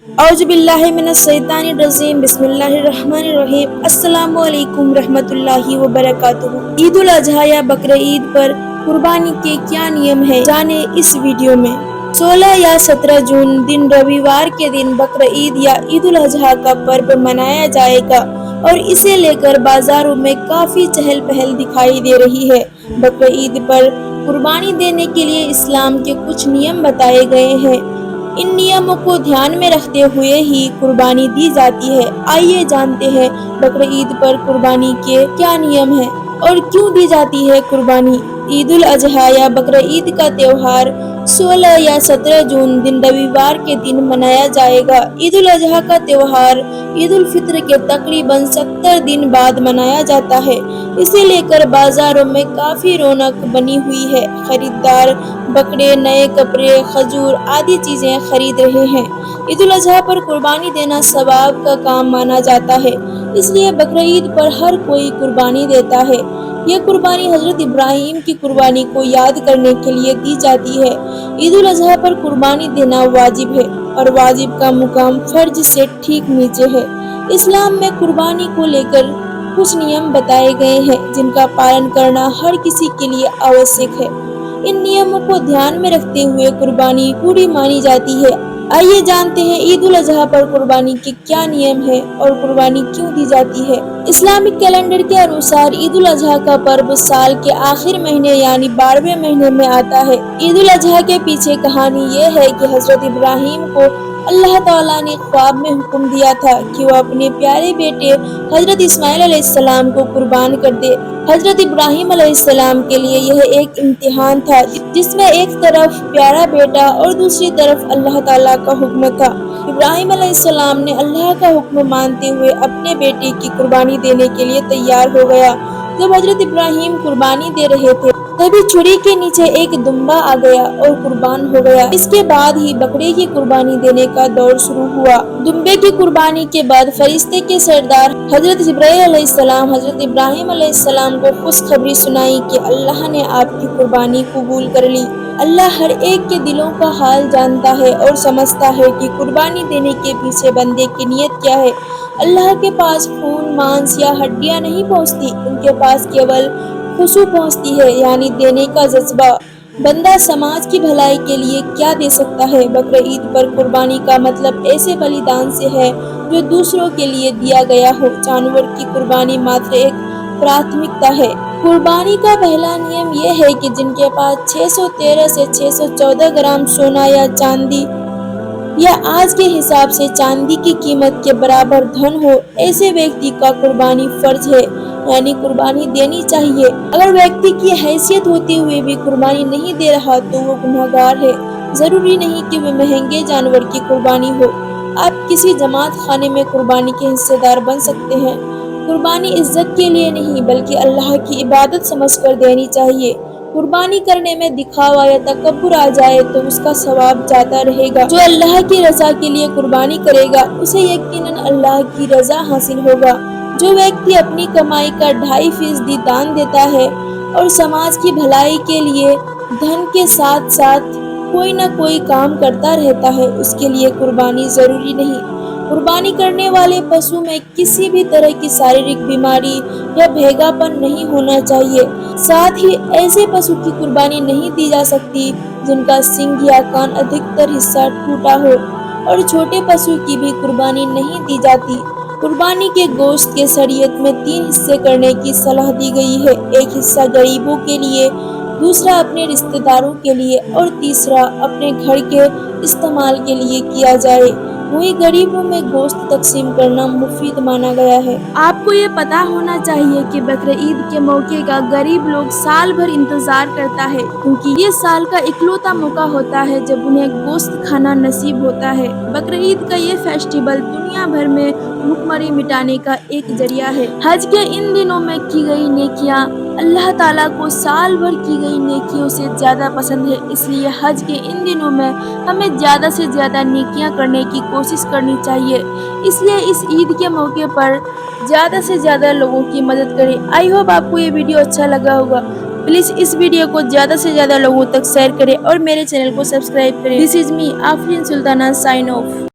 اعوذ باللہ من الشیطان الرجیم بسم اللہ الرحمن الرحیم السلام علیکم رحمۃ اللہ وبرکاتہ۔ عید الاضحیٰ یا بقر عید پر قربانی کے کیا نیم ہے، جانیں اس ویڈیو میں۔ 16 یا 17 جون دن رویوار کے دن بقر عید یا عید الاضحیٰ کا پرو منایا جائے گا اور اسے لے کر بازاروں میں کافی چہل پہل دکھائی دے رہی ہے۔ بقر عید پر قربانی دینے کے لیے اسلام کے کچھ نیم بتائے گئے ہیں۔ ان نیموں کو دھیان میں رکھتے ہوئے ہی قربانی دی جاتی ہے۔ آئیے جانتے ہیں بقر عید پر قربانی کے کیا نیم ہیں اور کیوں دی جاتی ہے قربانی۔ عید الاضحیٰ یا بقر عید کا تہوار 16 یا 17 جون دن رویوار کے دن منایا جائے گا۔ عید الاضحیٰ کا تہوار عید الفطر کے تقریباً 70 دن بعد منایا جاتا ہے۔ اسے لے کر بازاروں میں کافی رونق بنی ہوئی ہے۔ خریدار بکرے، نئے کپڑے، کھجور آدی چیزیں خرید رہے ہیں۔ عید الاضحیٰ پر قربانی دینا ثواب کا کام مانا جاتا ہے، اس لیے بقر عید پر ہر کوئی قربانی دیتا ہے۔ یہ قربانی حضرت ابراہیم کی قربانی کو یاد کرنے کے لیے دی جاتی ہے۔ عید الاضحیٰ پر قربانی دینا واجب ہے اور واجب کا مقام فرض سے ٹھیک نیچے ہے۔ اسلام میں قربانی کو لے کر کچھ نیم بتائے گئے ہیں جن کا پالن کرنا ہر کسی کے لیے آوشک ہے۔ ان نیموں کو دھیان میں رکھتے ہوئے قربانی پوری مانی جاتی ہے۔ آئیے جانتے ہیں عید الاضحیٰ پر قربانی کے کیا نیم ہیں اور قربانی کیوں دی جاتی ہے۔ اسلامک کیلنڈر کے انوسار عید الاضحیٰ کا پرو سال کے آخر مہینے یعنی 12ویں مہینے میں آتا ہے۔ عید الاضحیٰ کے پیچھے کہانی یہ ہے کہ حضرت ابراہیم کو اللہ تعالیٰ نے خواب میں حکم دیا تھا کہ وہ اپنے پیارے بیٹے حضرت اسماعیل علیہ السلام کو قربان کر دے۔ حضرت ابراہیم علیہ السلام کے لیے یہ ایک امتحان تھا جس میں ایک طرف پیارا بیٹا اور دوسری طرف اللہ تعالیٰ کا حکم تھا۔ ابراہیم علیہ السلام نے اللہ کا حکم مانتے ہوئے اپنے بیٹے کی قربانی دینے کے لیے تیار ہو گیا۔ جب حضرت ابراہیم قربانی دے رہے تھے تبھی چھری کے نیچے ایک دمبا آ گیا اور قربان ہو گیا۔ اس کے بعد ہی بکرے کی قربانی دینے کا دور شروع ہوا۔ دمبے کی قربانی کے بعد فرشتے کے سردار حضرت جبرائیل علیہ السلام حضرت ابراہیم علیہ السلام کو خوشخبری سنائی کہ اللہ نے آپ کی قربانی قبول کر لی۔ اللہ ہر ایک کے دلوں کا حال جانتا ہے اور سمجھتا ہے کہ قربانی دینے کے پیچھے بندے کی نیت کیا ہے۔ اللہ کے پاس خون، مانس یا ہڈیاں نہیں پہنچتی، ان کے پاس کیول خوشبو پہنچتی ہے، یعنی دینے کا جذبہ۔ بندہ سماج کی بھلائی کے لیے کیا دے سکتا ہے۔ بقر عید پر قربانی کا مطلب ایسے بلیدان سے ہے جو دوسروں کے لیے دیا گیا ہو۔ جانور کی قربانی ماتر ایک پراتھمکتا ہے۔ قربانی کا پہلا نیم یہ ہے کہ جن کے پاس 613 سے 614 گرام سونا یا چاندی یا آج کے حساب سے چاندی کی قیمت کے برابر دھن ہو، ایسے ویکتی کا قربانی فرض ہے، یعنی قربانی دینی چاہیے۔ اگر ویکتی کی حیثیت ہوتے ہوئے بھی قربانی نہیں دے رہا تو وہ گنہگار ہے۔ ضروری نہیں کہ وہ مہنگے جانور کی قربانی ہو۔ آپ کسی جماعت خانے میں قربانی کے حصے دار بن سکتے ہیں۔ قربانی عزت کے لیے نہیں بلکہ اللہ کی عبادت سمجھ کر دینی چاہیے۔ قربانی کرنے میں دکھاوا یا تکبر آ جائے تو اس کا ثواب جاتا رہے گا۔ جو اللہ کی رضا کے لیے قربانی کرے گا اسے یقیناً اللہ کی رضا حاصل ہوگا۔ جو ویکتی اپنی کمائی کا 2.5% دان دیتا ہے اور سماج کی بھلائی کے لیے دھن کے ساتھ ساتھ کوئی نہ کوئی کام کرتا رہتا ہے، اس کے لیے قربانی ضروری نہیں۔ قربانی کرنے والے پشو میں کسی بھی طرح کی شاریرک بیماری یا بھیگا پن نہیں ہونا چاہیے۔ ساتھ ہی ایسے پشو کی قربانی نہیں دی جا سکتی جن کا سینگ یا کان ادھکتر حصہ ٹوٹا ہو، اور چھوٹے پشو کی بھی قربانی نہیں دی جاتی۔ قربانی کے گوشت کے شریعت میں 3 حصے کرنے کی صلاح دی گئی ہے۔ ایک حصہ غریبوں کے لیے، دوسرا اپنے رشتہ داروں کے لیے اور تیسرا اپنے گھر کے استعمال کے لیے کیا جائے۔ وہیں غریبوں میں گوشت تقسیم کرنا مفید مانا گیا ہے۔ آپ کو یہ پتا ہونا چاہیے کہ بقر عید کے موقع کا غریب لوگ سال بھر انتظار کرتا ہے، کیونکہ یہ سال کا اکلوتا موقع ہوتا ہے جب انہیں گوشت کھانا نصیب ہوتا ہے۔ بقر عید کا یہ فیسٹیول دنیا بھر میں بھوکمری مٹانے کا ایک ذریعہ ہے۔ حج کے ان دنوں میں کی گئی نیکیاں اللہ تعالیٰ کو سال بھر کی گئی نیکیوں سے زیادہ پسند ہے، اس لیے حج کے ان دنوں میں ہمیں زیادہ سے زیادہ نیکیاں کرنے کی کوشش کرنی چاہیے۔ اس لیے اس عید کے موقع پر زیادہ سے زیادہ لوگوں کی مدد کریں۔ آئی ہوپ آپ کو یہ ویڈیو اچھا لگا ہوگا۔ پلیز اس ویڈیو کو زیادہ سے زیادہ لوگوں تک شیئر کریں اور میرے چینل کو سبسکرائب کریں۔ دس از می آفرین سلطانہ سائن آف۔